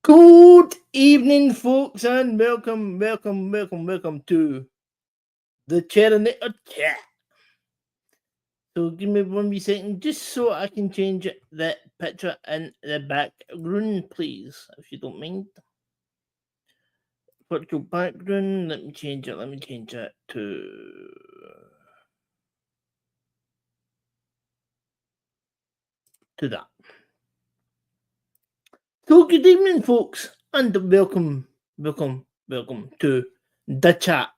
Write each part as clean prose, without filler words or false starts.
Good evening, folks, and welcome to the Terminator Chat. So, give me 1 second just so I can change the picture in the background, please, if you don't mind. Virtual background, let me change it to that. So, good evening, folks, and welcome to the chat.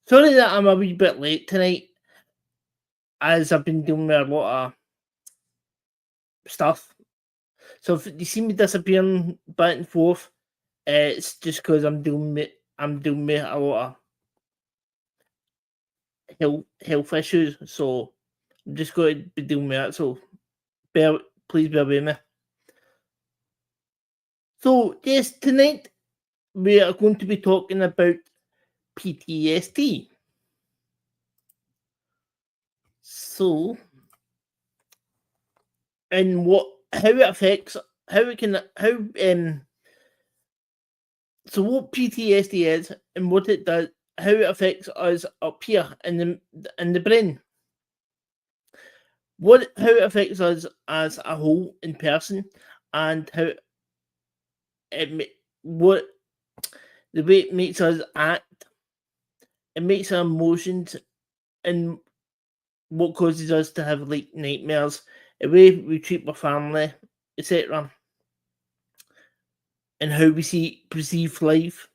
Sorry that I'm a wee bit late tonight, as I've been doing a lot of stuff. So if you see me disappearing back and forth, it's just because I'm doing me a lot of health issues. So I'm just going to be doing that. So please bear with me. So yes, tonight we are going to be talking about PTSD. So, and how it affects, so what PTSD is and what it does, how it affects us up here in the brain. How it affects us as a whole in person, and how what the way it makes us act, it makes our emotions, and what causes us to have like nightmares, the way we treat our family, etc., and how we perceive life.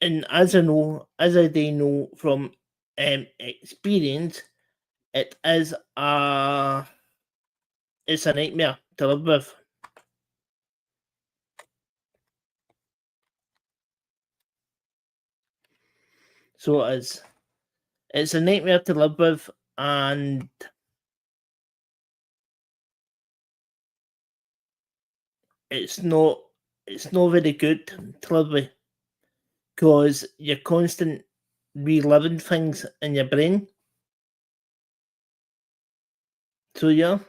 And as I know from experience, it's a nightmare to live with. So it's a nightmare to live with, and it's not very good to live with, because you're constant reliving things in your brain. So yeah.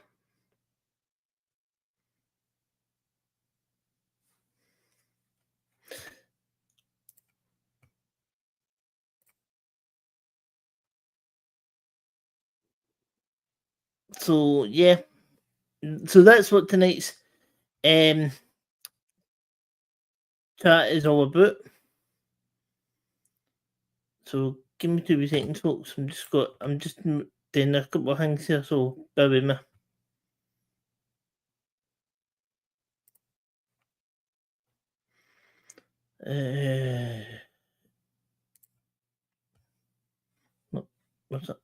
So yeah. So that's what tonight's chat is all about. So give me 2 seconds, folks. I'm just doing a couple of things here, so bear with me. What's that?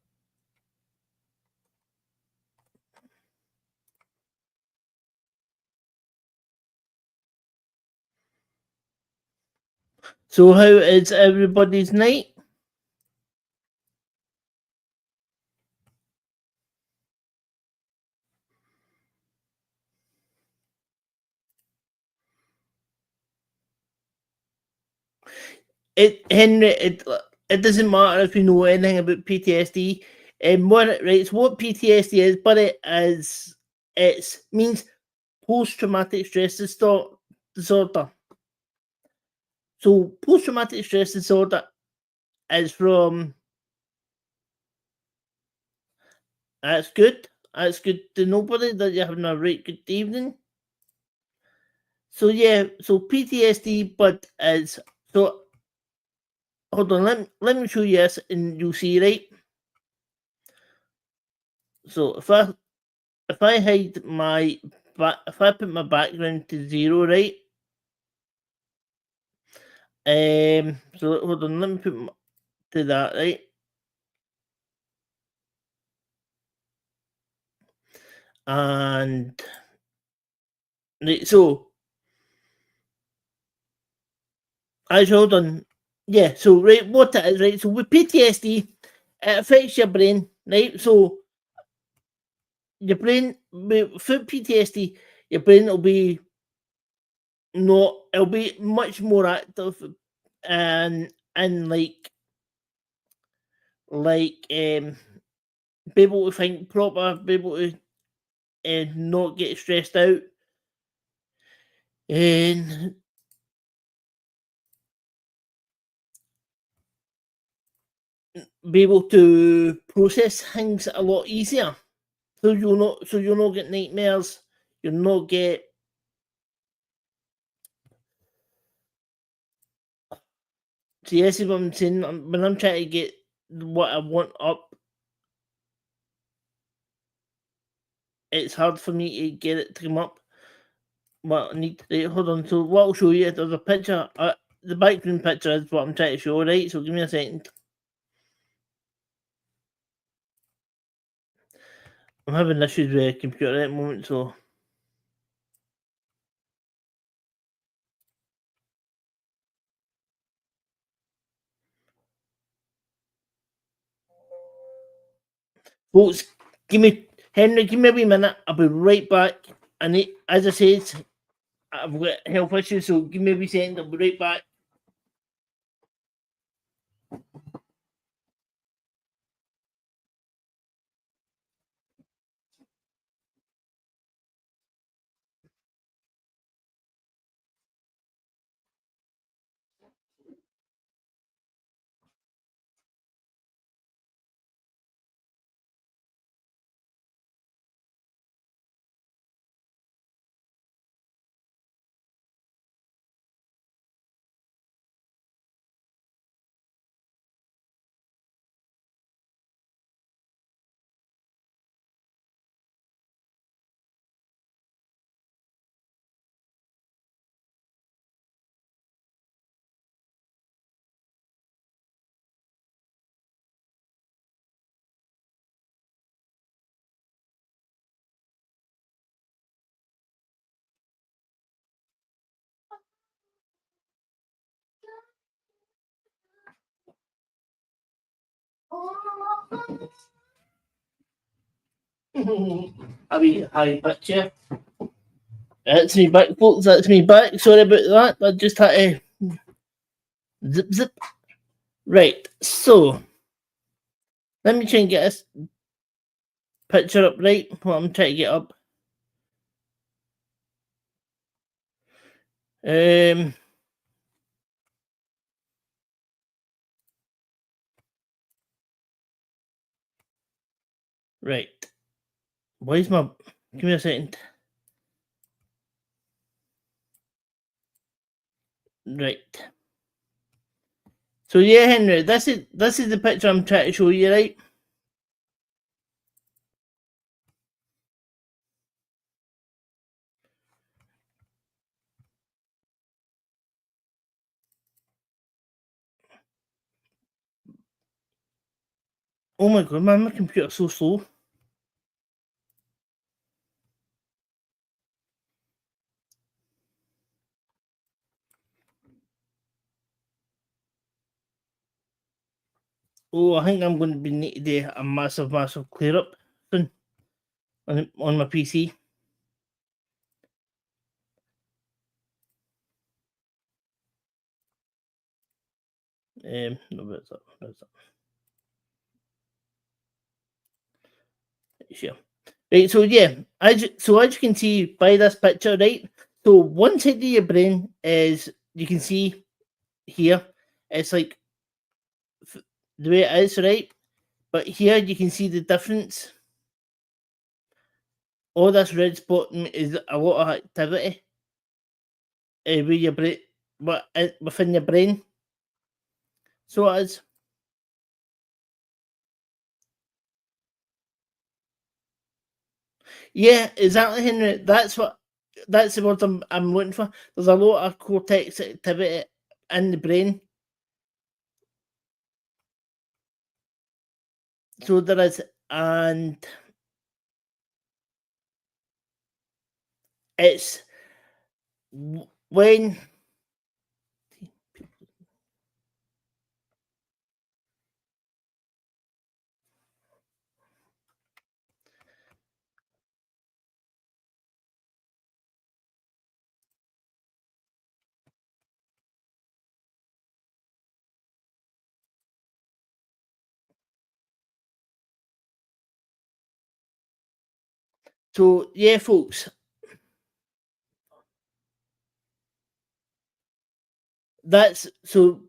So how is everybody's night? Henry, it doesn't matter if you know anything about PTSD. What PTSD is, but it means post traumatic stress disorder. So post traumatic stress disorder is from. That's good. That's good to nobody that you're having a right good evening. So yeah, so PTSD, but as so. Hold on, let me show you this, and you'll see, right? So if I hide if I put my background to 0, right? So hold on, let me put to that, right? And right, so hold on. Yeah, so right, what it is, right? So with PTSD, it affects your brain, right? So your brain for PTSD, your brain will be it'll be much more active, and like be able to think proper, be able to and not get stressed out and be able to process things a lot easier. So you'll not get nightmares, you'll not get so yes, is what I'm saying. When I'm trying to get what I want up, it's hard for me to get it to come up. What I need to hold on. So what I'll show you, there's a picture. The background picture is what I'm trying to show, right? So give me a second. I'm having issues with the computer at the moment, so folks, Henry, give me a wee minute. I'll be right back. And as I said, I've got health issues, so give me a wee second. I'll be right back. A wee high picture. That's me back, folks. That's me back. Sorry about that. I just had to zip zip. Right. So let me try and get this picture up right. What I'm trying to get up. Um. Right. Where's my? Give me a second. Right. So yeah, Henry, this is the picture I'm trying to show you, right? Oh my god, man, my computer's so slow. Oh, I think I'm going to be need to do a massive, massive clear up soon on my PC. No, where's that? Where's that? Sure. Right, so yeah, as you can see by this picture, right? So one side of your brain is you can see here, it's like the way it is, right? But here you can see the difference. All this red spot is a lot of activity with your brain, but within your brain. So it is. Yeah, exactly, Henry. That's the word I'm looking for. There's a lot of cortex activity in the brain. So there is, and it's when So yeah, folks, that's so.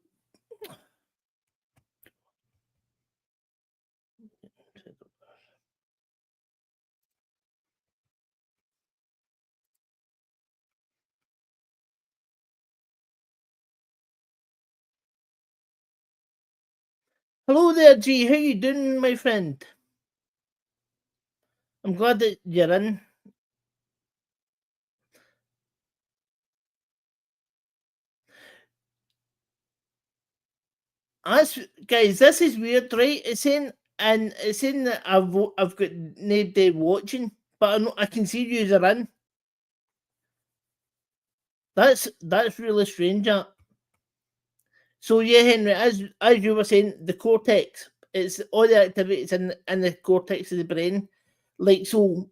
Hello there, G. How you doing, my friend? I'm glad that you're in. As guys, this is weird, right? It's saying that I've got nobody watching, but I can see you are in. That's really strange. That. So yeah, Henry, as you were saying, the cortex, it's all the activities in the cortex of the brain. Like so,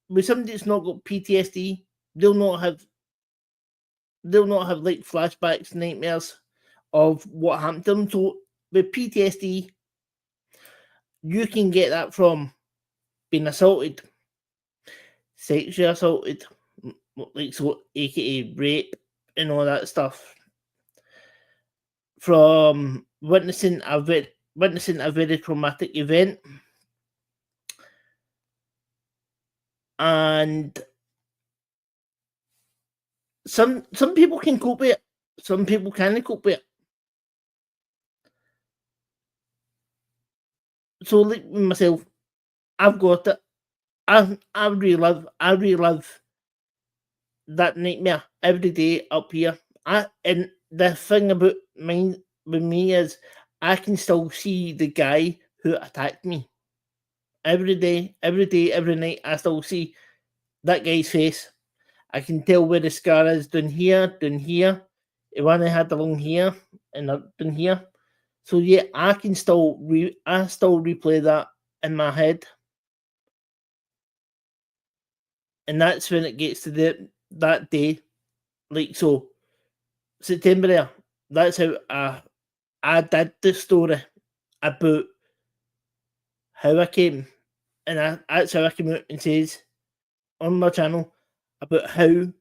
with somebody that's not got PTSD, they'll not have like flashbacks, nightmares of what happened to them. So with PTSD, you can get that from being assaulted, sexually assaulted, like so, aka rape and all that stuff, from witnessing a very traumatic event, and some people can cope with it, some people can't cope with it. So like myself, I've got it. I relive that nightmare every day up here. And the thing about mine with me is I can still see the guy who attacked me every night. I still see that guy's face. I can tell where the scar is down here, down here. When I had the long hair and up down here. So yeah, I still replay that in my head, and that's when it gets to that day. Like so, September there. That's how I did the story about how I came, and that's how I came out and says on my channel about how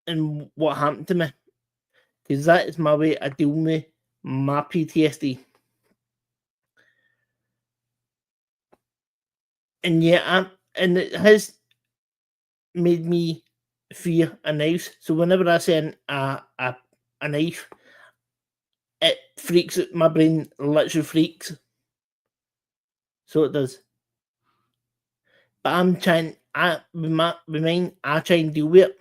and what happened to me, because that is my way of dealing with my PTSD. And yeah, and it has made me fear a knife. So whenever I say a knife, it freaks out. My brain literally freaks. So it does. But I'm trying. With mine, I try and deal with it.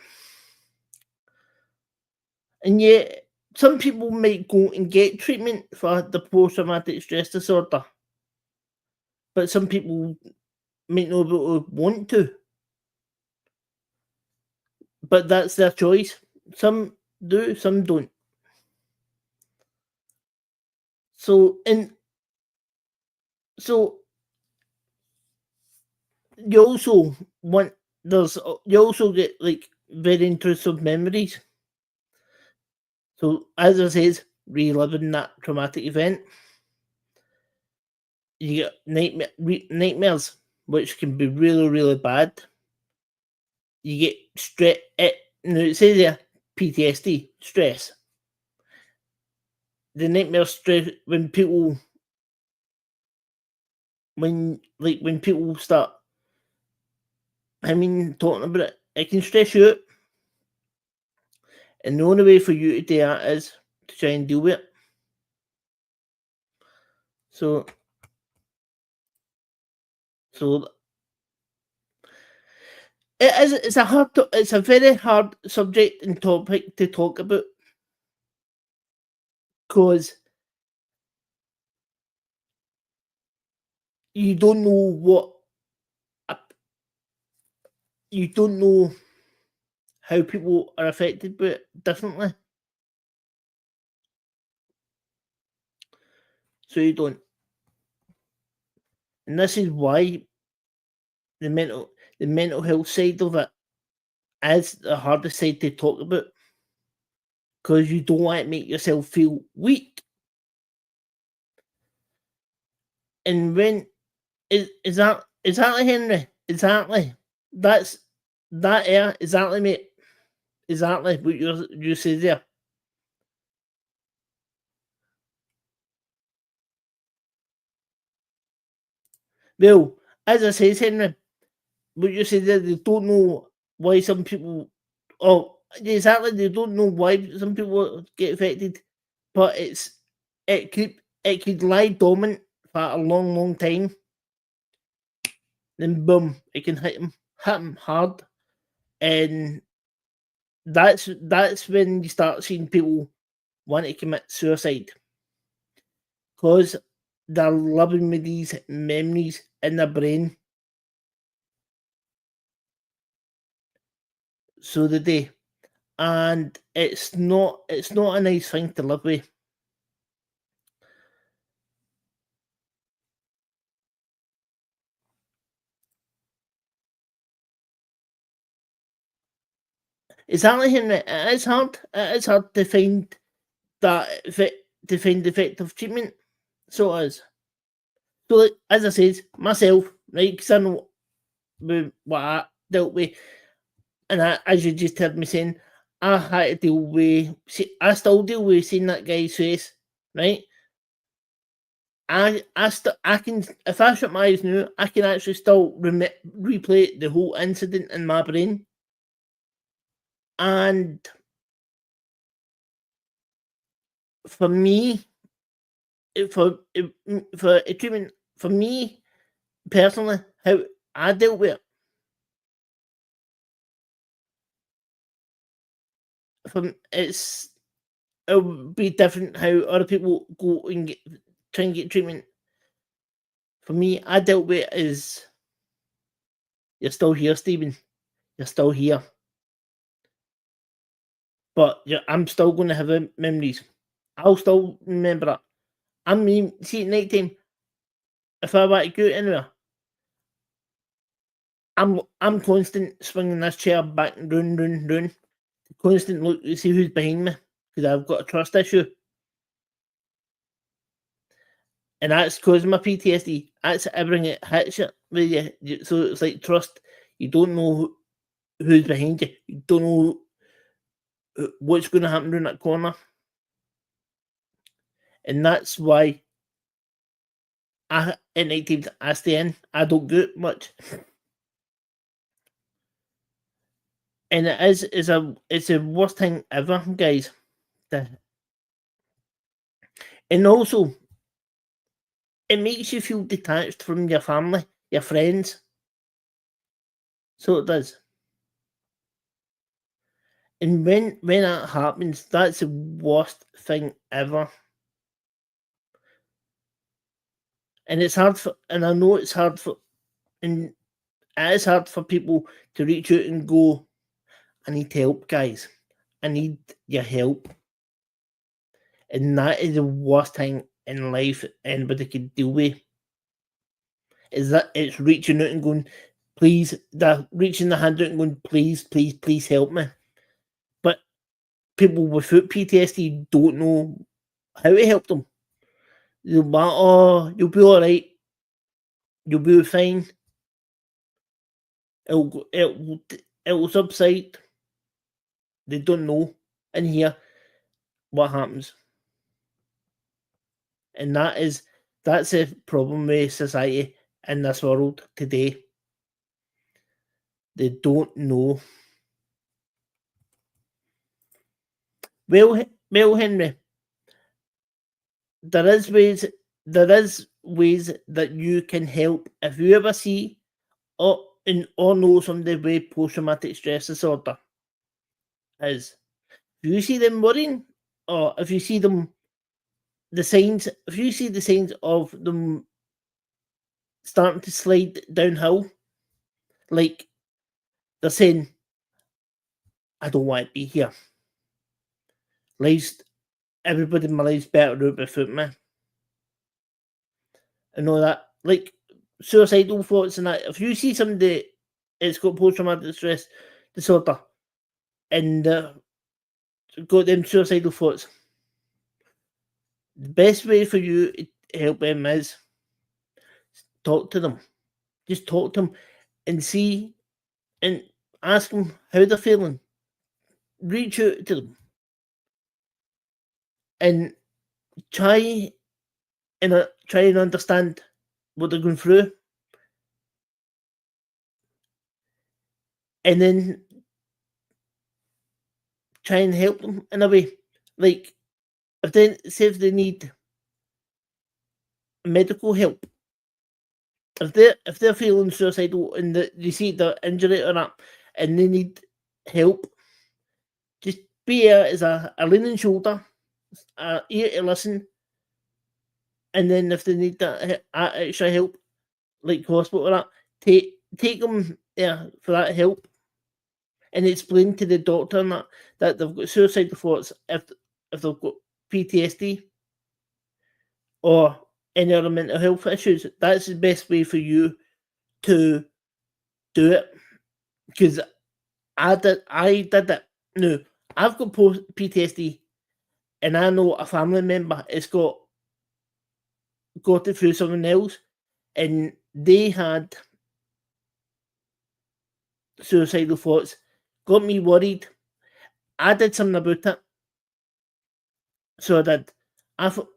And yet, some people might go and get treatment for the post traumatic stress disorder, but some people might not want to. But that's their choice. Some do, some don't. So and so you also want you also get like very intrusive memories. So as I says, reliving that traumatic event, you get nightmares, which can be really really bad. You get stress. Now it says there PTSD, stress. The nightmare stress when people start. I mean, talking about it can stress you out, and the only way for you to do that is to try and deal with it. So, so it is. It's a very hard subject and topic to talk about because you don't know you don't know how people are affected by it differently. So you don't, and this is why the mental health side of it is the hardest side to talk about because you don't want to make yourself feel weak. And when is that exactly, Henry? Exactly. that's that air exactly, mate. Exactly what you said there. Well, as I said, Henry, what you said there, they don't know why some people. Oh, exactly, they don't know why some people get affected, but it could lie dormant for a long, long time. Then boom, it can hit them hard, and that's when you start seeing people want to commit suicide because they're living with these memories in their brain. So did they, and it's not a nice thing to live with. Exactly, Henry. It is hard. It is hard to find to find effective treatment. So it is. So, like, as I said, myself, right, because I know what I dealt with, and as you just heard me saying, I had to deal with. I still deal with seeing that guy's face, right? I can, if I shut my eyes now, I can actually still replay the whole incident in my brain, and for me, for a treatment, for me personally, how I dealt with it, it would be different how other people go and try and get treatment. For me, I dealt with it as you're still here, Stephen. You're still here, but I'm still going to have memories. I'll still remember it. I mean, see at night time, if I want to go anywhere, I'm constant swinging this chair back and round, round, round. Constant look to see who's behind me because I've got a trust issue, and that's causing my PTSD. That's everything it hits you with you. So it's like trust. You don't know who's behind you. You don't know what's going to happen around that corner, and that's why at night times I stay in. I don't go out much, and it's the worst thing ever, guys. The- And also, it makes you feel detached from your family, your friends. So it does. And when that happens, that's the worst thing ever. And it's hard for, and I know it's hard for, and it is hard for people to reach out and go, I need help, guys. I need your help. And that is the worst thing in life anybody could deal with. Is that it's reaching out and going, please, they're reaching the hand out and going, please, please, please help me. But people without PTSD don't know how to help them. They'll be, oh, you'll be all right. You'll be fine. It'll subside. They don't know in here what happens, and that's a problem with society in this world today. They don't know. Well, Henry, there is ways. There is ways that you can help if you ever see or know somebody with post traumatic stress disorder. Is if you see them worrying, or if you see them the signs, if you see the signs of them starting to slide downhill, like they're saying, I don't want to be here. Life's everybody in my life's better out without me. And all that. Like suicidal thoughts and that. If you see somebody that's got post traumatic stress disorder and got them suicidal thoughts, the best way for you to help them is talk to them. Just talk to them and see. and ask them how they're feeling. Reach out to them and try try and understand what they're going through, and then try and help them in a way. Like if they need medical help, if they're feeling suicidal and you see they're injured or that, and they need help, just be there as a leaning shoulder, a ear to listen, and then if they need that extra help, like hospital or that, take them there for that help, and explain to the doctor and that they've got suicidal thoughts if they've got PTSD or any other mental health issues. That's the best way for you to do it, because I did it. No, I've got post PTSD, and I know a family member has got it through someone else, and they had suicidal thoughts. Got me worried. I did something about it, so I did.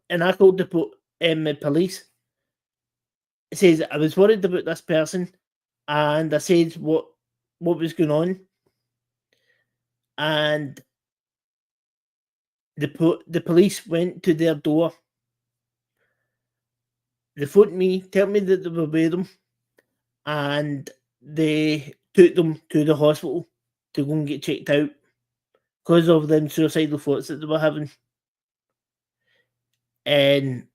And I called the police. It says I was worried about this person, and I said what was going on, and the police went to their door. They phoned me, told me that they were with them, and they took them to the hospital to go and get checked out because of them suicidal thoughts that they were having. And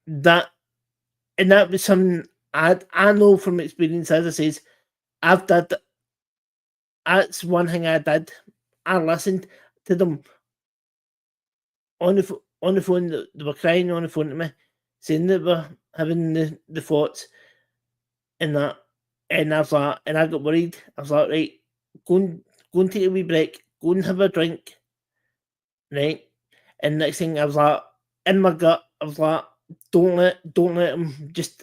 that that was something I know from experience. As I says, I've did. That's one thing I did. I listened to them on the phone. They were crying on the phone to me, saying they were having the thoughts and that. And I was like, and I got worried. I was like, right, go and take a wee break. Go and have a drink, right? And next thing I was like, in my gut, I was like, don't let him, just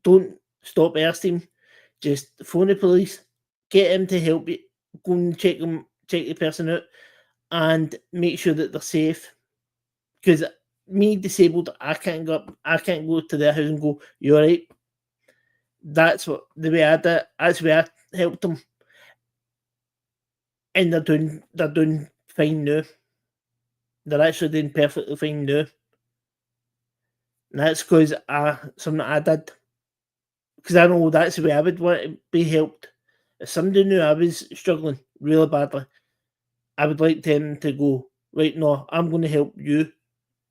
don't stop asking. Just phone the police, get him to help you, go and check the person out, and make sure that they're safe. Because me disabled, I can't go to their house and go, "You alright?" That's what the way I did. That's the way I helped them, and they're doing fine now. They're actually doing perfectly fine now. And that's because something I did. Because I know that's the way I would want to be helped. If somebody knew I was struggling really badly, I would like them to go, right, no, I'm going to help you.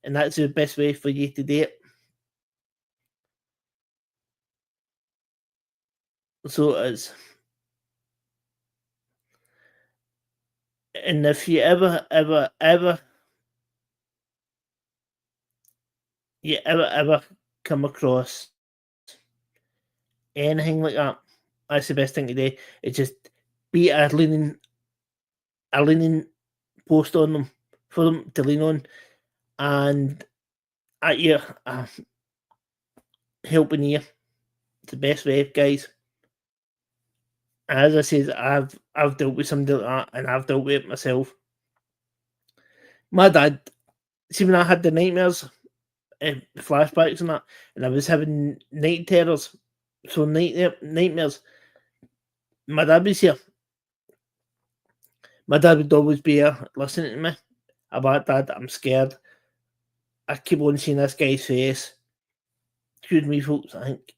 And that's the best way for you to do it. So it is. And if you ever come across anything like that, that's the best thing to do. It's just be a leaning post on them for them to lean on, and at your helping ear. It's the best way, guys. As I said, I've dealt with something like that, and I've dealt with it myself. My dad, see when I had the nightmares, flashbacks and that, and I was having night terrors, so nightmares. My dad was here. My dad would always be here listening to me about Dad. I'm scared. I keep on seeing this guy's face. Excuse me, folks. I think.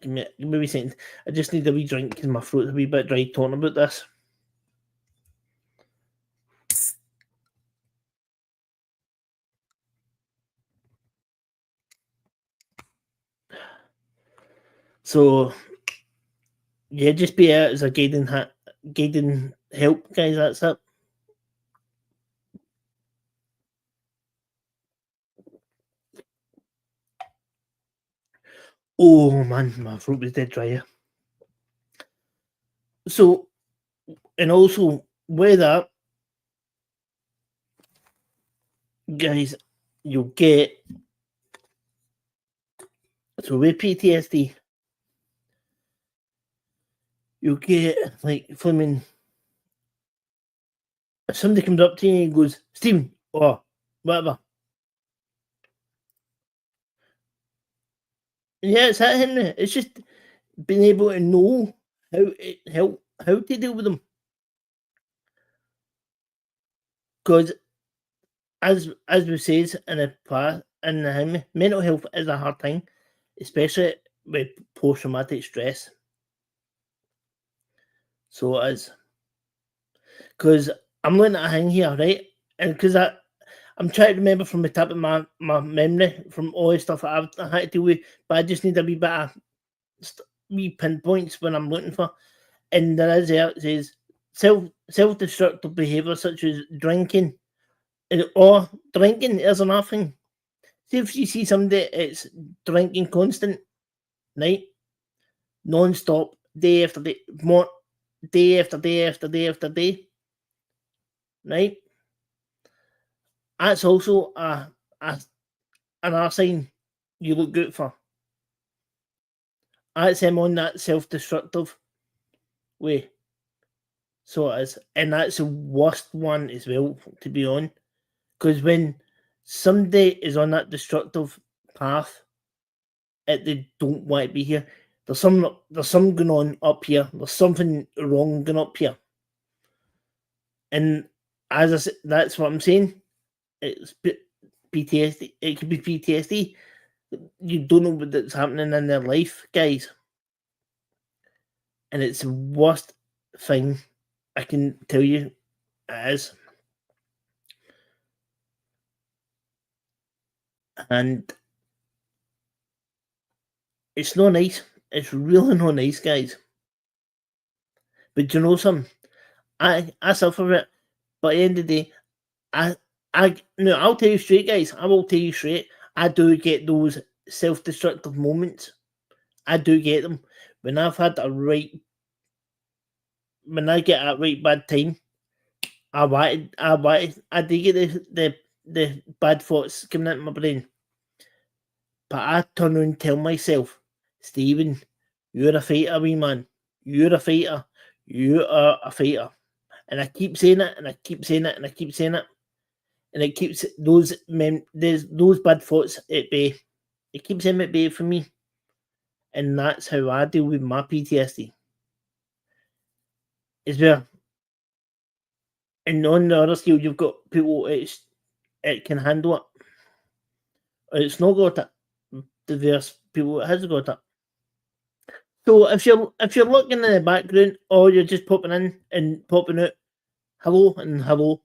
Give me a wee second. I just need a wee drink because my throat's a wee bit dry talking about this. So yeah, just be it as a guiding help, guys. That's it. Oh man, my throat was dead dry. So and also with that, guys, you'll get so with PTSD, you'll get like flaming. If somebody comes up to you and goes, Stephen, or whatever. Yeah, it's that, Henry. It's just being able to know how to deal with them. Because as we says in the past, in the hymn, mental health is a hard thing, especially with post traumatic stress. So it is. Because I'm looking at a thing here, right? And because I'm trying to remember from the top of my memory from all the stuff that I had to deal with, but I just need a wee bit of wee pinpoints when I'm looking for. And there is there, it says self destructive behaviour such as drinking, or drinking is another thing. See if you see somebody it's drinking constant, right? Non-stop, day after day, more day after day after day after day, right? That's also another sign you look good for. That's him on that self-destructive way. So it is. And that's the worst one as well to be on. Because when somebody is on that destructive path, they don't want to be here. There's some going on up here. There's something wrong going up here. And as I said, that's what I'm saying. It's PTSD. It could be PTSD. You don't know what's happening in their life, guys. And it's the worst thing I can tell you it is. And it's not nice. It's really not nice, guys. But you know something? I suffer it. But at the end of the day, no, I'll tell you straight, guys. I will tell you straight. I do get those self-destructive moments. I do get them when I've had when I get a right bad time. I do get the bad thoughts coming into my brain. But I turn around and tell myself, Stephen, you're a fighter, wee man. You're a fighter. You are a fighter. And I keep saying it, and I keep saying it, and I keep saying it. And it keeps those bad thoughts at bay. It keeps them at bay for me. And that's how I deal with my PTSD. Is where, and on the other scale, you've got people it can handle it. Or it's not got it. There's people that has got it. So if you're looking in the background or you're just popping in and popping out, hello and hello.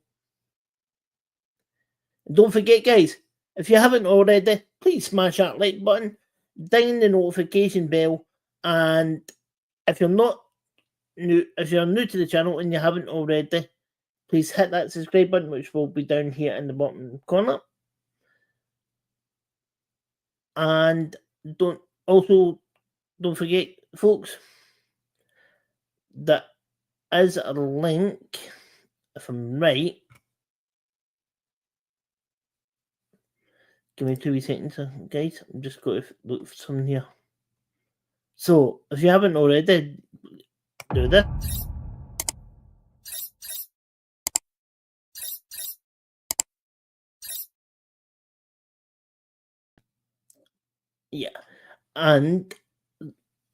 And don't forget, guys, if you haven't already, please smash that like button, ding the notification bell, and if you're new to the channel and you haven't already, please hit that subscribe button, which will be down here in the bottom corner. And don't forget, folks, that is a link, if I'm right. Give me 2 wee seconds, guys. I'm just going to look for something here. So, if you haven't already, do this. Yeah. And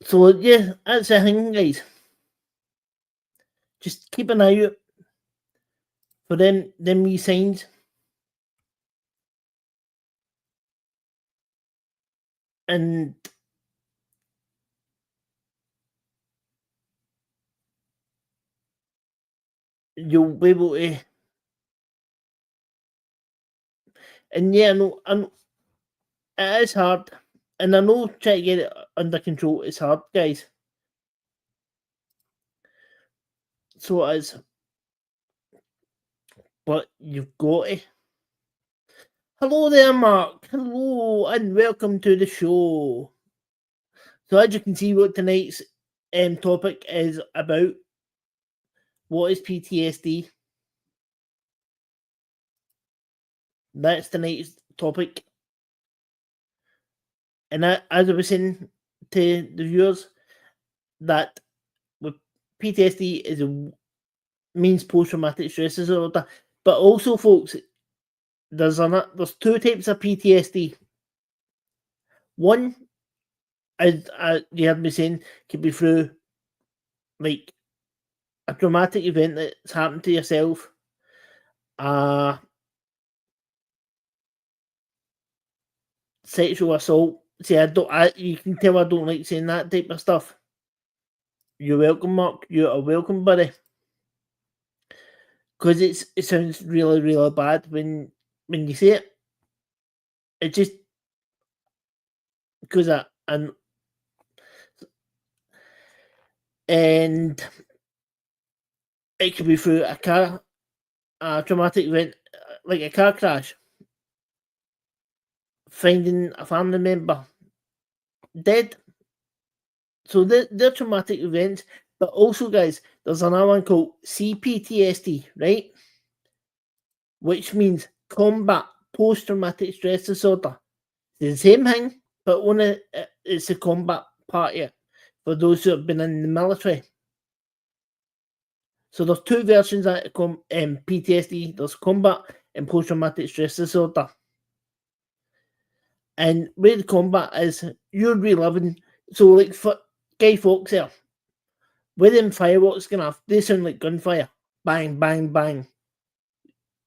so, yeah, that's the thing, guys. Just keep an eye out for them wee signs. And you'll be able to. And yeah, I know it is hard. And I know trying to get it under control is hard, guys. So it is. But you've got to. Hello there, Mark. Hello, and welcome to the show. So as you can see, what tonight's topic is about. What is PTSD? That's tonight's topic. And as I was saying to the viewers, that with PTSD means post-traumatic stress disorder, but also, folks, there's two types of PTSD. One, as you heard me saying, could be through like a traumatic event that's happened to yourself, sexual assault. See, you can tell I don't like saying that type of stuff. You're welcome, Mark. You are welcome, buddy. Because it sounds really, really bad when you say it. It just because and it could be through a traumatic event like a car crash, finding a family member dead. So they're traumatic events, but also, guys, there's another one called CPTSD, right? Which means combat post-traumatic stress disorder. It's the same thing, but only it's the combat part of it for those who have been in the military. So there's two versions of PTSD. There's combat and post-traumatic stress disorder. And where the combat is, you're reliving. So like for Guy Fawkes there, where them fireworks going off, they sound like gunfire. Bang, bang, bang.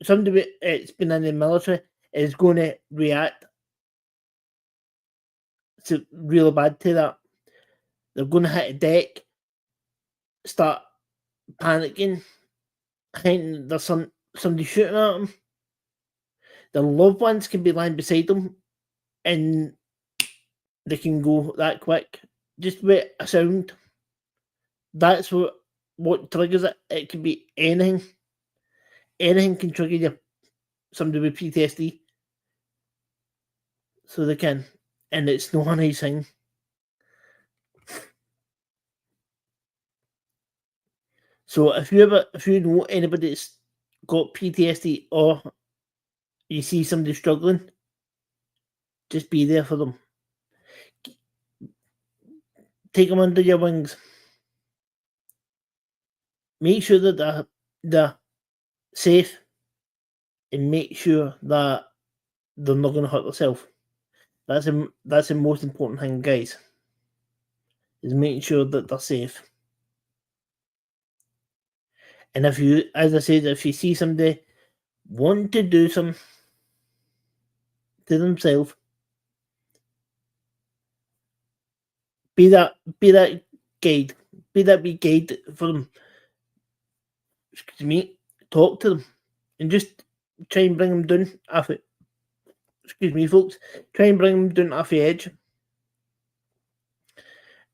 Somebody that's been in the military is going to react to really bad to that. They're going to hit a deck, start panicking, thinking there's somebody shooting at them. Their loved ones can be lying beside them, and they can go that quick. Just with a sound. That's what triggers it. It can be anything. Anything can trigger somebody with PTSD. So they can. And it's not a nice thing. So if you know anybody that's got PTSD or you see somebody struggling, just be there for them. Take them under your wings. Make sure that they're safe, and make sure that they're not going to hurt themselves. That's the most important thing, guys. Is making sure that they're safe. And if you, as I said, if you see somebody want to do something to themselves, be that guide, be that wee guide for them. Excuse me, talk to them, and just try and bring them down off it. Excuse me, folks. Try and bring them down off the edge.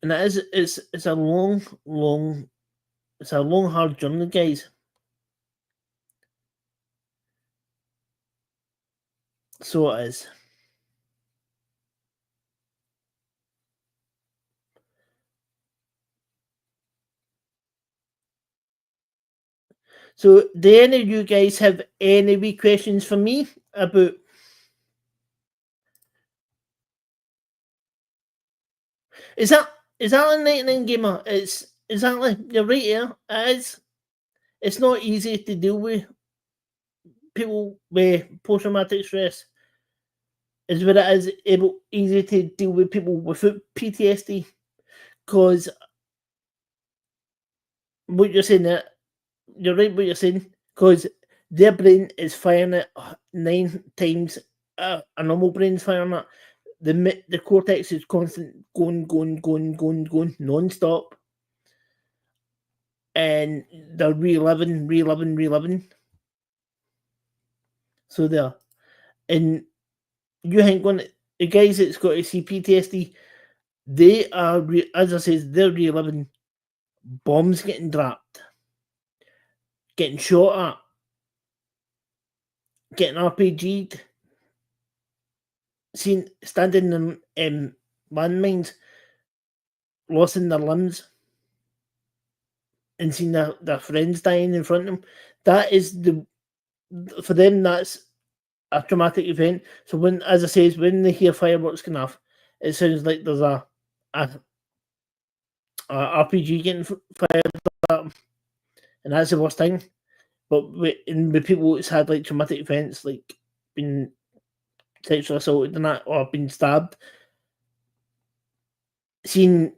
And it's a long, hard journey, guys. So it is. So, do any of you guys have any wee questions for me about? Is that a 99 gamer? It's exactly, you're right here. It is. It's not easy to deal with people with post-traumatic stress. Is what it is easy to deal with people without PTSD, because what you're saying there, you're right what you're saying, because their brain is firing it 9 times a normal brain's firing it. The cortex is constant going non-stop, and they're reliving. So there, and you think when the guys that's got to see PTSD, they are, as I said, they're reliving bombs getting dropped, getting shot at, getting RPG'd, standing in landmines, losing their limbs, and seeing their friends dying in front of them. That is for them, that's a traumatic event. So when, as I say, when they hear fireworks going off, it sounds like there's a RPG getting fired at them, and that's the worst thing. But with people that's had like traumatic events, like being sexually assaulted and that, or been stabbed, seeing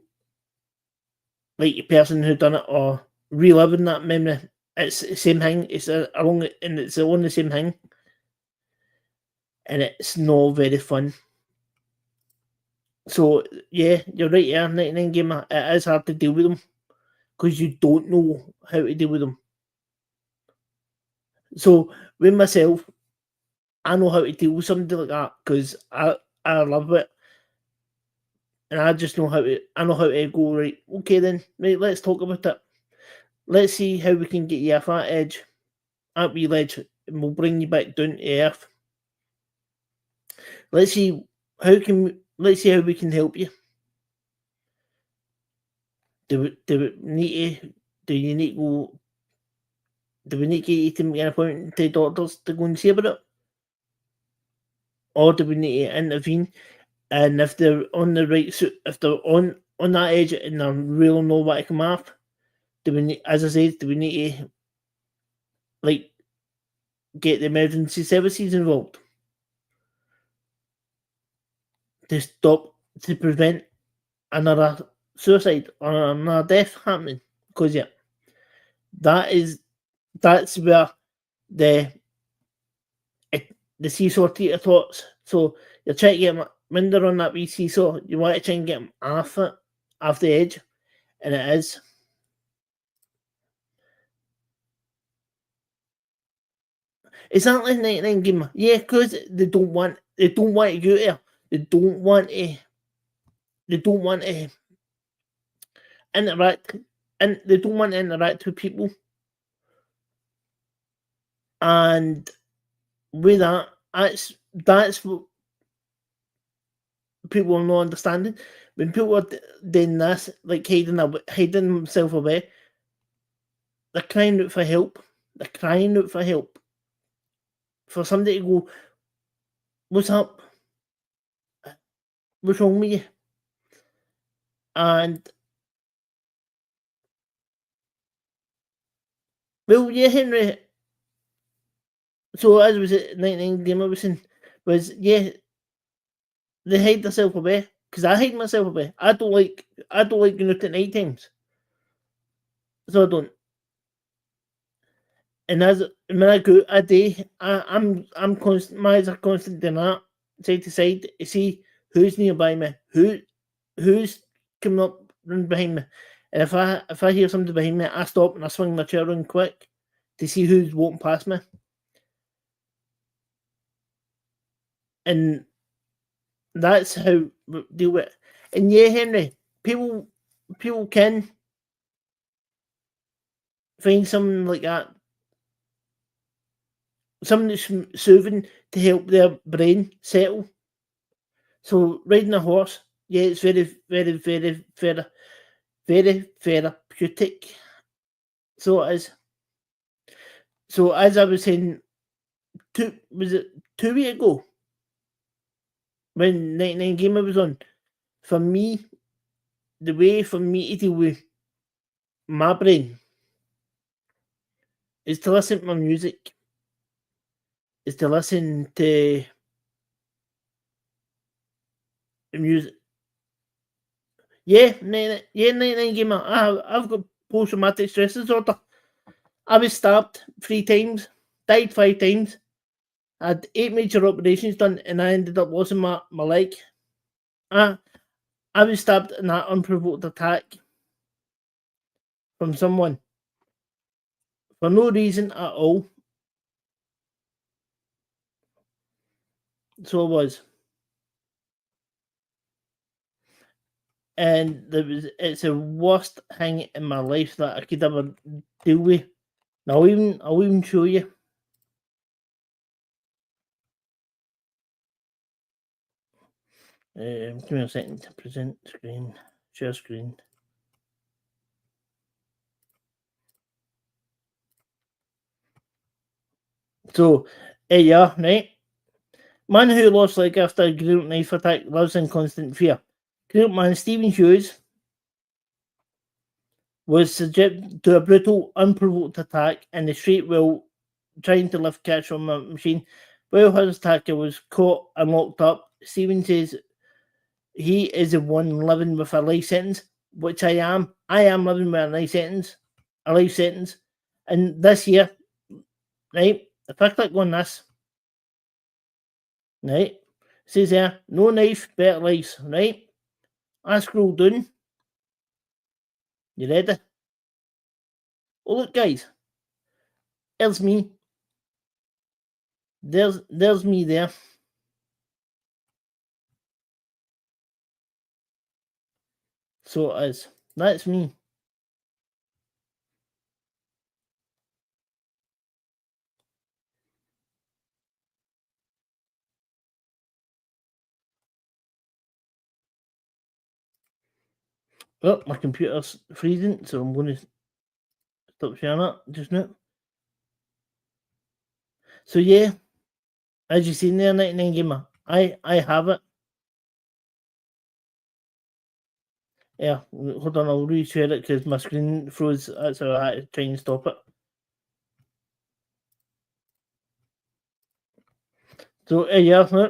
like a person who done it or reliving that memory, it's the same thing. It's along, and it's on the same thing, and it's not very fun. So yeah, you're right. Yeah, 99 Gamer. It is hard to deal with them because you don't know how to deal with them. So with myself, I know how to deal with somebody like that because I love it, and I just know how to. I know how to go right. Okay, then right. Let's talk about it. Let's see how we can get you off that edge, that wee ledge, and we'll bring you back down to earth. Let's see let's see how we can help you. Do we need to do you need to go do we need to get you to make an appointment to doctors to go and see about it? Or do we need to intervene? And if they're on the right if they're on that edge and they really know what to come off, do we need, as I said, do we need to like get the emergency services involved to stop, to prevent another suicide or another death happening? Because yeah, that's where the the seesaw teeter thoughts. So you're trying to get them when they're on that wee seesaw, you want to try and get them off it, off the edge, and it is. Exactly, 99 Gamer. Yeah, because they don't want to go there. They don't want to interact, and they don't want to interact with people. And with that, that's what people are not understanding. When people are doing this, like hiding themselves away, they're crying out for help. They're crying out for help. For somebody to go, what's up? What's wrong with you? And well, yeah, Henry. So as was it 99 Gamer was saying, was yeah, they hide themselves away. Because I hide myself away. I don't like going out at night times. So I don't. And as when I go a day, I'm constant. My eyes are constant doing that side to side to see who's nearby me, who's coming up running behind me. And if I hear somebody behind me, I stop and I swing my chair around quick to see who's walking past me. And that's how we deal with it. And yeah, Henry, people can find something like that, something that's soothing to help their brain settle. So riding a horse, yeah, it's very, very, very, very, very therapeutic. So it is. So as I was saying, was it 2 weeks ago when 99 Gamer was on? For me, the way for me to deal with my brain is to listen to my music, is to listen to music. Yeah, 99 Gamer. I've got post traumatic stress disorder. I was stabbed 3 times, died 5 times. I had 8 major operations done, and I ended up losing my leg. I was stabbed in that unprovoked attack from someone for no reason at all. So I was. And it's the worst thing in my life that I could ever deal with. And I'll even show you. Give me a second to present screen, share screen. So, here you are, right? Man who lost leg after a group knife attack lives in constant fear. Group man Stephen Hughes was subjected to a brutal, unprovoked attack in the street while trying to lift cash from a machine. While his attacker was caught and locked up, Stephen says he is the one living with a life sentence, which I am. I am living with a life sentence. And this year, right, if I click on this, right, it says there, no knife, better lives, right? I scroll down. You ready? Oh, look, guys. There's me. There's me there. So it is. That's me. Oh, my computer's freezing, so I'm going to stop sharing it just now. So yeah, as you seen there, 99 Gamer, I have it. Yeah, hold on, I'll reshare it because my screen froze. That's how I had to try and stop it. So yeah,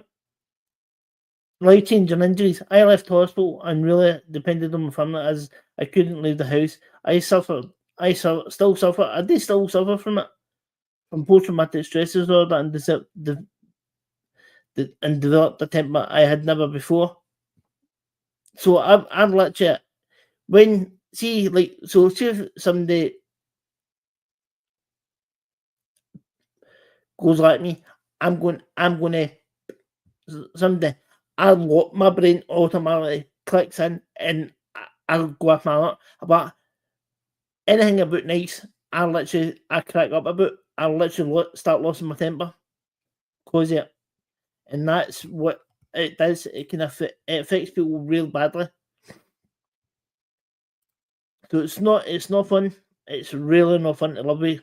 life changing injuries. I left hospital and really depended on my family as I couldn't leave the house. I suffered. Still suffer. I do still suffer from it, from post-traumatic stress disorder, and and developed a temper I had never before. So I'd literally when see like so see if somebody goes like me, I'm gonna someday my brain automatically clicks in and I'll go off my lot. But anything about nice, I crack up about. I literally start losing my temper because of it, and that's what it does. It can affect it affects people real badly. So it's not fun. It's really not fun to live with.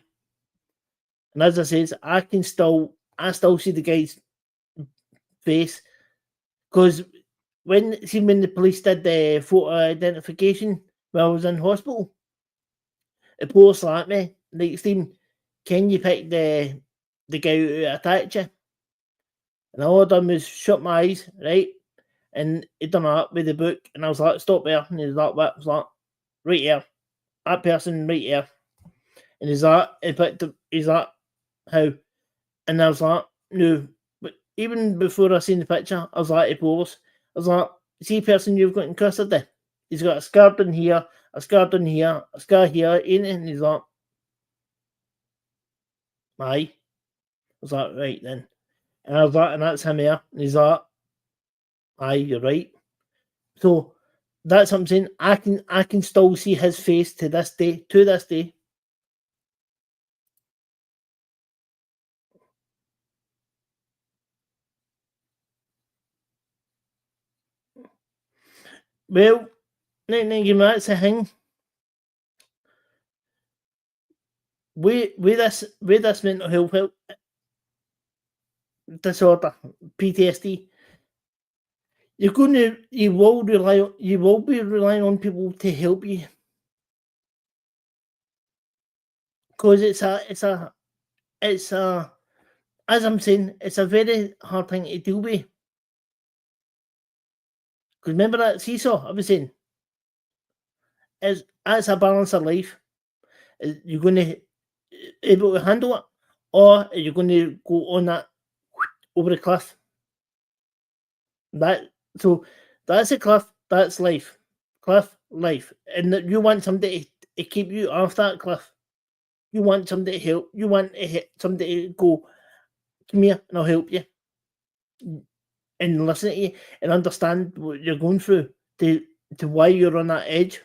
And as I says, I still see the guy's face because when the police did the photo identification while I was in hospital, the police slapped me. Like, Stephen, can you pick the guy who attacked you? And all I done was shut my eyes, right? And he done that with the book, and I was like, stop there. And he's like, what? I was like, right here. That person right here. And he's like, how? And I was like, no. But even before I seen the picture, I was like, to police, I was like, see person you've got in custody? He's got a scar down here, a scar down here, a scar here, ain't it? And he's like, aye. I was like, right then. And I was like, and that's him here. And he's like, aye, you're right. So that's what I'm saying. I can still see his face to this day. To this day. Well, that's the thing. With this mental health disorder, PTSD, you will be relying on people to help you because it's a as I'm saying, it's a very hard thing to deal with. Because remember that seesaw I was saying, is as a balance of life. You're going to able to handle it, or are you going to go on that over the cliff? That so that's a cliff. That's life. Cliff life, and that you want somebody to keep you off that cliff. You want somebody to help. You want somebody to go, come here and I'll help you, and listen to you and understand what you're going through to why you're on that edge.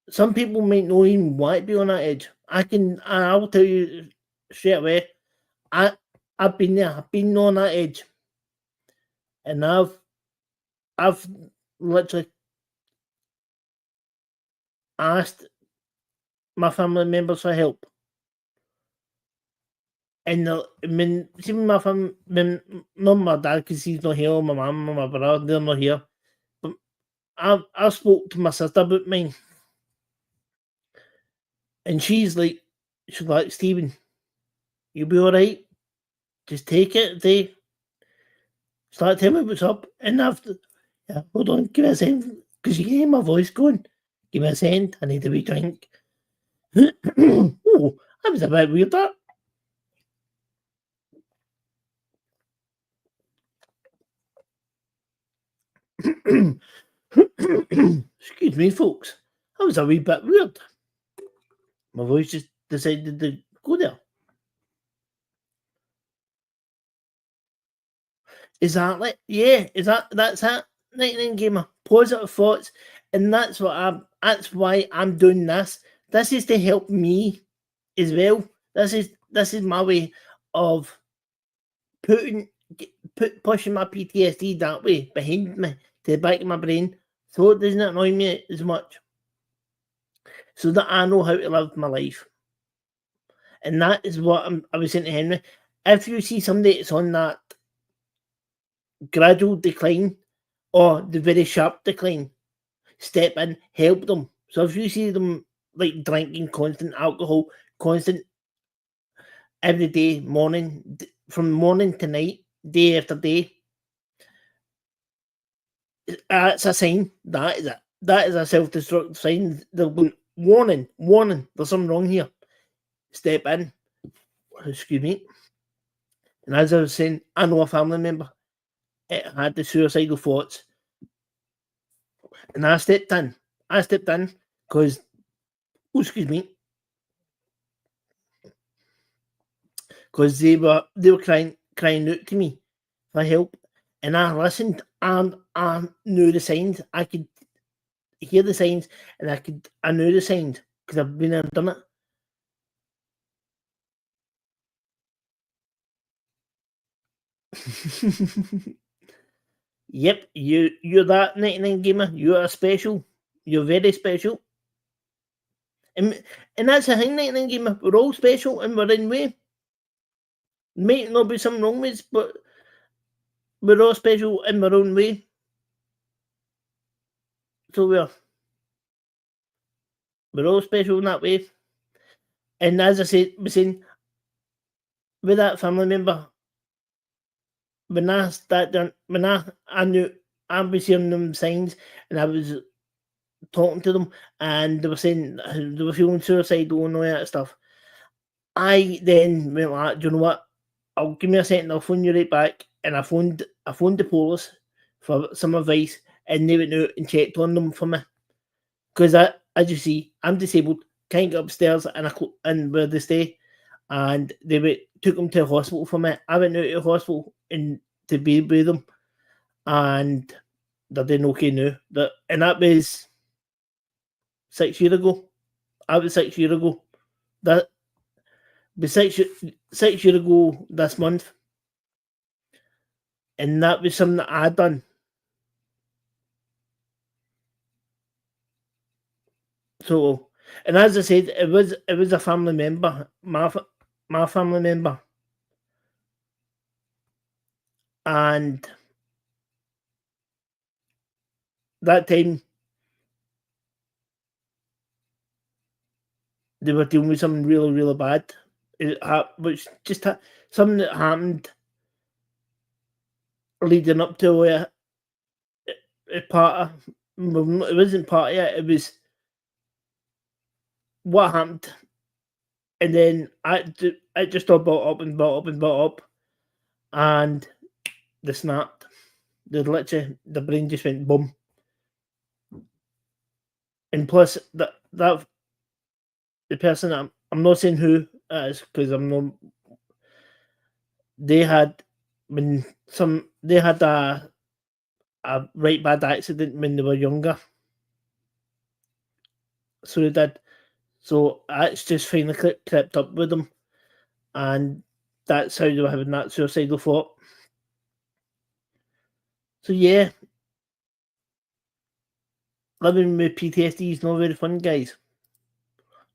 Some people might not even want to be on that edge. I'll tell you straight away. I I've been there. I've been on that edge, and I've literally asked my family members for help. And I mean, see, my family, not my dad because he's not here, or my mum or my brother, they're not here. But I spoke to my sister about mine, And she's like, Stephen, you'll be all right. Just take it. They start telling me what's up. And after, yeah, hold on, give me a second, because you can hear my voice going. Give me a second. I need a wee drink. Oh, that was a bit weird, that. Excuse me, folks. That was a wee bit weird. My voice just decided to go there. Exactly. Yeah, that's it. 99 gamer. Positive thoughts. And that's why I'm doing this. This is to help me as well. This is my way of putting pushing my PTSD that way behind me to the back of my brain, so it doesn't annoy me as much. So that I know how to live my life. And that is what I was saying to Henry. If you see somebody that's on that gradual decline or the very sharp decline, step in, help them. So if you see them like drinking constant alcohol, constant every day, from morning to night, day after day, it's a sign. That is it. That is a self-destructive sign. They're going, warning, warning, there's something wrong here. Step in. Excuse me. And as I was saying, I know a family member. It had the suicidal thoughts. And I stepped in. Because, excuse me, because they were crying out to me for help. And I listened and I knew the signs. I could hear the signs and I knew the signs because I've been there and done it. Yep, you're that 99 gamer. You are special. You're very special. And that's the thing, 99 gamer. We're all special and we're in way. Might not be something wrong with us, but we're all special in our own way. So we're all special in that way. And as I said, was saying, with that family member, when I started, when I knew I was hearing them signs, and I was talking to them, and they were saying they were feeling suicidal and all that stuff. I then went like, do you know what? I'll give me a second. I'll phone you right back. And I phoned the police for some advice, and they went out and checked on them for me. Because as you see, I'm disabled, can't get upstairs, and where they stay, and took them to the hospital for me. I went out to the hospital and to be with them, and they're doing okay now. And that was 6 years ago. That was 6 years ago. That was 6 years ago this month, and that was something that I'd done. So, and as I said, it was a family member, my family member, and that time they were dealing with something really, really bad, which just something that happened leading up to a part of. Well, it wasn't part of it. It was what happened, and then it just all built up and built up and built up, and they snapped. The brain just went boom. And plus, that the person I'm not saying who it is because I'm not. They had a right bad accident when they were younger, so they did. So it's just finally crept up with them, and that's how they were having that suicidal thought. So yeah, living with PTSD is not very fun, guys.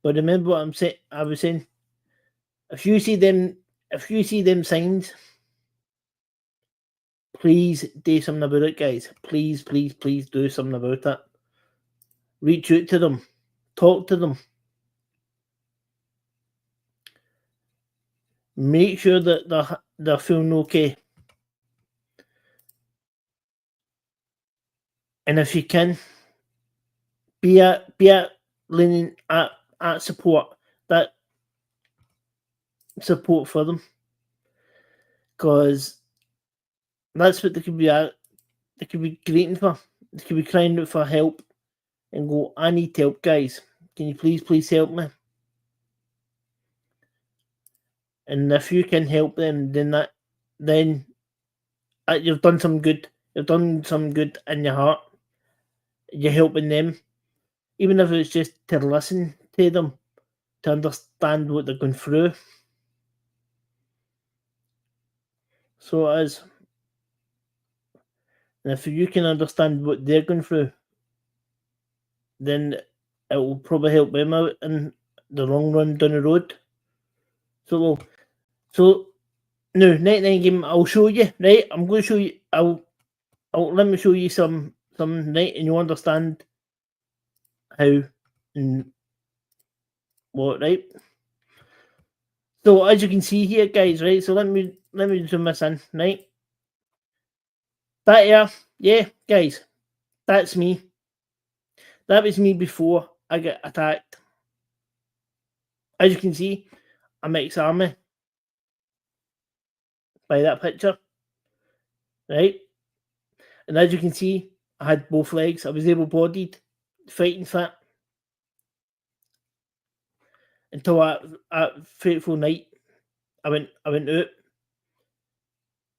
But remember what I was saying. If you see them signs, please do something about it, guys. Please, please, please do something about it. Reach out to them, talk to them, make sure that they're feeling okay. And if you can, be at leaning at support, that support for them, because that's what they could be at. They could be greeting for. They could be crying out for help and go, I need help, guys. Can you please help me? And if you can help them, then you've done some good. You've done some good in your heart. You're helping them, even if it's just to listen to them, to understand what they're going through. So it is. And if you can understand what they're going through, then it will probably help them out in the long run down the road. So now, 99 game, I'll show you, right? I'm going to show you, let me show you some, right? And you'll understand how and what, right? So as you can see here, guys, right? So let me zoom this in, right? That yeah, guys, that's me. That was me before I got attacked. As you can see, I'm ex-army by that picture, right? And as you can see, I had both legs. I was able-bodied, fighting fit, until at fateful night, I went out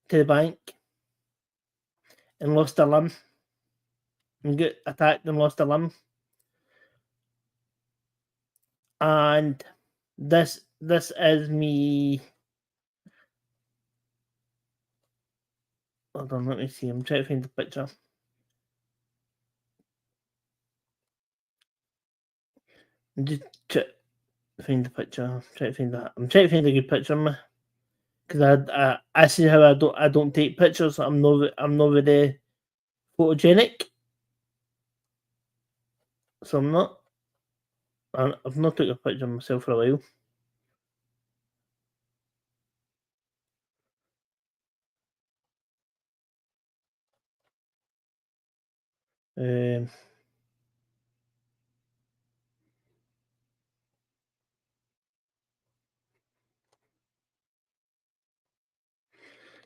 to the bank and lost a limb, and got attacked and lost a limb. And this is me. Hold on, let me see. I'm trying to find the picture. I'm just trying to find the picture. I'm trying to find a good picture of me, because I see how I don't take pictures. I'm not very photogenic, so I'm not. I've not took a picture of myself for a while. Um,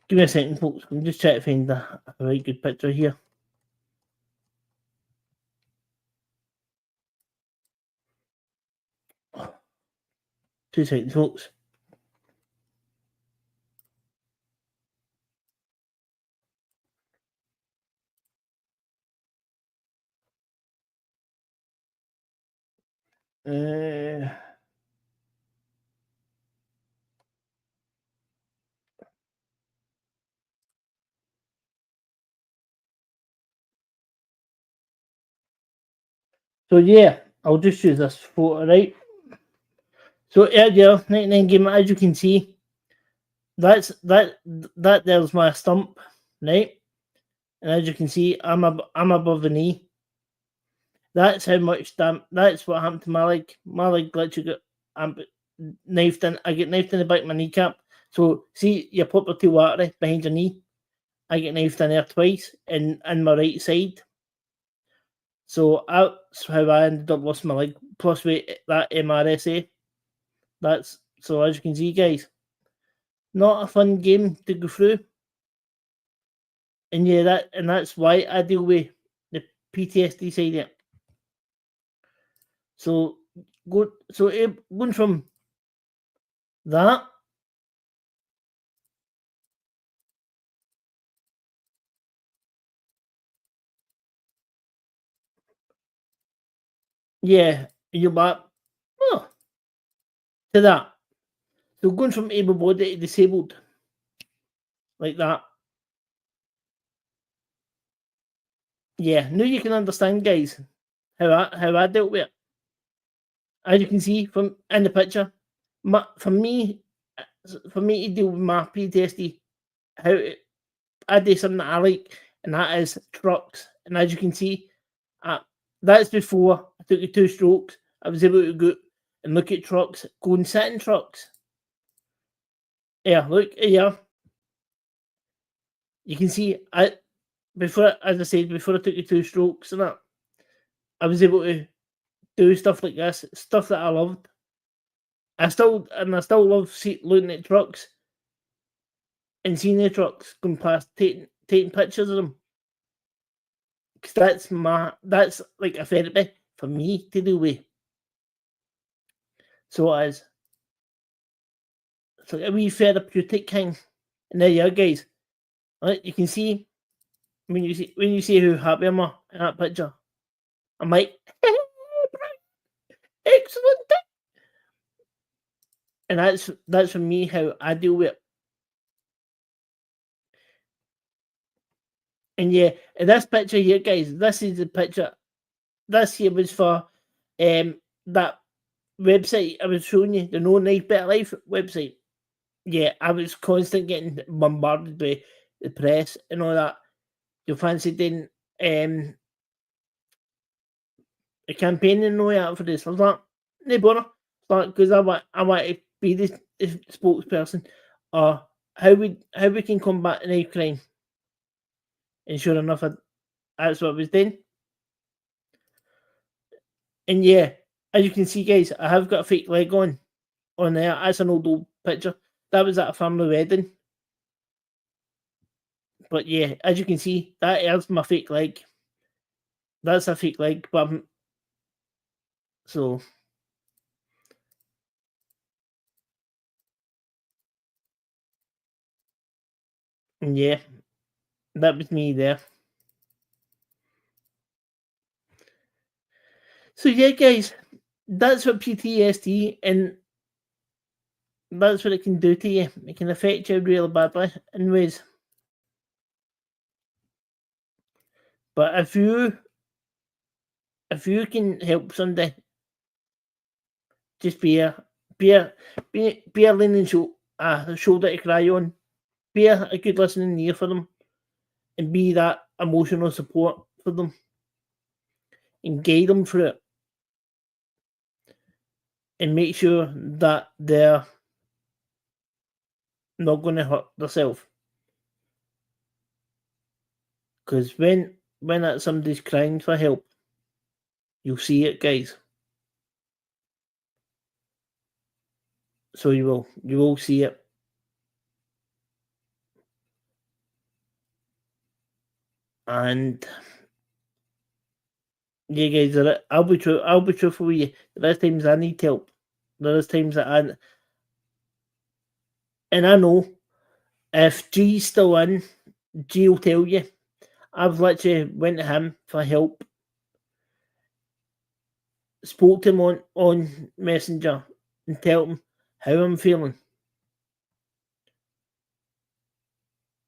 Give me a second, folks. I'm just trying to find a right good picture here. Two seconds, folks. So yeah, I'll just use this photo, right? So yeah, 99 game, as you can see, that there's my stump, right? And as you can see, I'm above the knee. That's how much that's what happened to my leg. My leg literally got knifed in. I get knifed in the back of my kneecap. So see your property artery behind your knee. I get knifed in there twice in my right side. So that's how I ended up losing my leg. Plus with that MRSA. That's so as you can see, guys, not a fun game to go through. And yeah, that's why I deal with the PTSD side of it. So going from that, yeah, you're back to that. So going from able-bodied to disabled, like that. Yeah, now you can understand, guys, how I dealt with it. As you can see from in the picture, for me to deal with my PTSD, how I do something that I like, and that is trucks. And as you can see, that's before I took the 2 strokes. I was able to go and look at trucks, go and sit in trucks. Yeah, look, yeah. You can see, as I said, before I took the 2 strokes and that, I was able to do stuff like this, stuff that I loved. I still love looking at trucks and seeing the trucks going past, taking pictures of them. Because that's like a therapy for me to do with. So it is. It's like a wee therapeutic thing. And there you are, guys. Right, you can see when you see how happy I'm in that picture. I'm like, excellent. And that's for me how I deal with it. And yeah, and this picture here, guys, this is the picture. This here was for that website I was showing you, the No Knife Better Life website. Yeah, I was constantly getting bombarded by the press and all that. You fancy doing a campaign and all that for this? I was like, no bother. Because I want to be the spokesperson, or how we can combat knife crime. And sure enough, that's what I was doing. And yeah, as you can see, guys, I have got a fake leg on there. That's an old picture. That was at a family wedding. But yeah, as you can see, that is my fake leg. That's a fake leg, but so yeah, that was me there. So yeah, guys, that's what PTSD, and that's what it can do to you. It can affect you really badly in ways. But if you can help somebody, just be a leaning shoulder to cry on, be a good listening ear for them, and be that emotional support for them, and guide them through it, and make sure that they're not going to hurt themselves. Because when that somebody's crying for help, you'll see it, guys. So you will see it. And yeah, guys, I'll be true. I'll be truthful with you. There's times I need help. There's times and I know if G's still in, G will tell you. I've literally went to him for help, spoke to him on Messenger, and tell him how I'm feeling.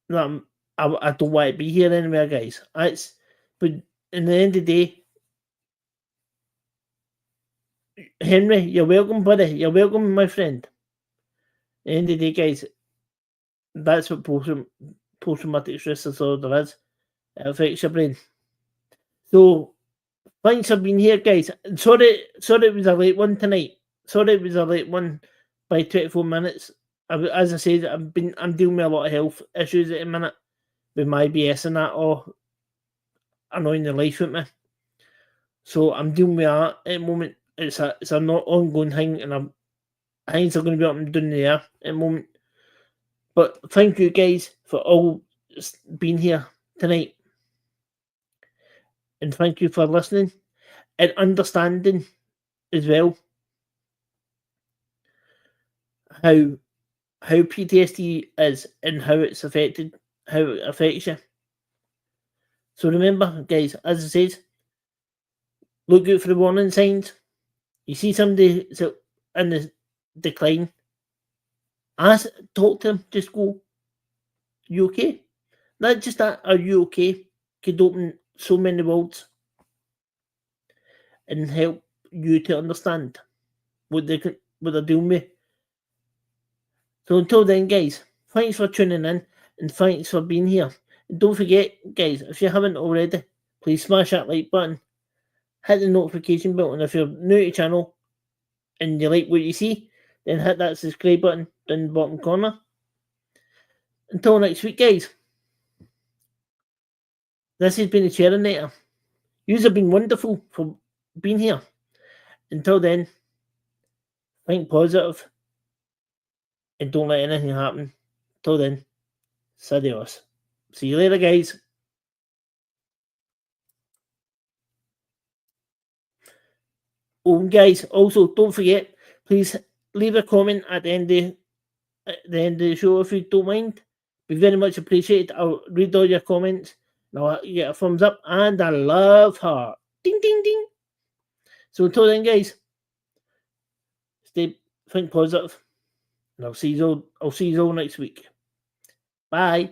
That I don't want to be here anymore, guys. But in the end of the day, Henry, you're welcome, buddy. You're welcome, my friend. At the end of the day, guys, that's what post-traumatic stress disorder is. It affects your brain. So, thanks for being here, guys. Sorry it was a late one tonight. Sorry it was a late one by 24 minutes. As I said, I'm dealing with a lot of health issues at the minute with my BS and that, or annoying the life with me. So I'm dealing with that at the moment. It's a not ongoing thing, and things are going to be up and down the air at the moment. But thank you guys for all being here tonight, and thank you for listening and understanding as well how PTSD is and how it affects you. So remember, guys, as I said, look out for the warning signs. You see somebody in the decline, talk to them, just go, you okay? Not just that, are you okay? Could open so many worlds and help you to understand what they're doing with. So until then, guys, thanks for tuning in and thanks for being here. And don't forget, guys, if you haven't already, please smash that like button, hit the notification bell, and if you're new to the channel and you like what you see, then hit that subscribe button down the bottom corner. Until next week, guys. This has been the Cherinator. You have been wonderful for being here. Until then, think positive and don't let anything happen. Till then, adios. See you later, guys. Oh, guys, also don't forget, please leave a comment at the end of the show if you don't mind. Be very much appreciated. I'll read all your comments and I'll get a thumbs up and a love heart. Ding ding ding. So until then, guys, think positive, and I'll see you all next week. Bye.